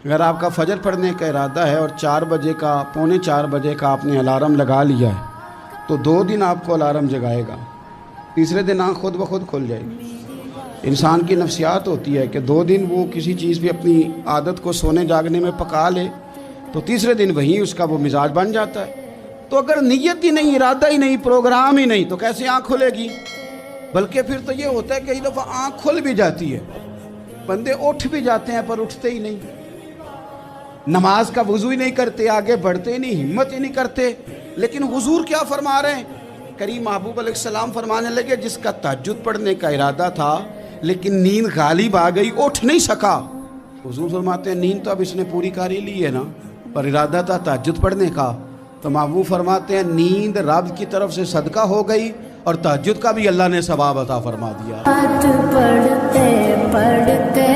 अगर आपका फजर पढ़ने का इरादा है और 4 बजे का, पौने 4 बजे का आपने अलार्म लगा लिया है, तो 2 दिन आपको अलार्म जगाएगा, तीसरे दिन आँख खुद ब खुद खुल जाएगी। इंसान की नफ्सियात होती है कि 2 दिन वो किसी चीज़ पे अपनी आदत को सोने जागने में पका ले, तो तीसरे दिन वहीं उसका वो मिजाज बन जाता है। तो अगर नीयत ही नहीं, इरादा ही नहीं, प्रोग्राम ही नहीं, तो कैसे आँख खुलेगी? बल्कि फिर तो ये होता है कई दफ़ा आँख खुल भी जाती है, बंदे उठ भी जाते हैं पर उठते ही नहीं, नमाज का वुजू ही नहीं करते, आगे बढ़ते ही नहीं, हिम्मत ही नहीं करते। लेकिन हुजूर क्या फरमा रहे हैं? करीम महबूब अलैहिस्सलाम फरमाने लगे, जिसका तहज्जुद पढ़ने का इरादा था लेकिन नींद गालिब आ गई, उठ नहीं सका। हुजूर फरमाते हैं नींद तो अब इसने पूरी कर ही ली है ना, पर इरादा था तहज्जुद पढ़ने का। तो महबूब फरमाते हैं नींद रब की तरफ से सदका हो गई और तहज्जुद का भी अल्लाह ने सवाब अता फरमा दिया। पढ़ते पढ़ते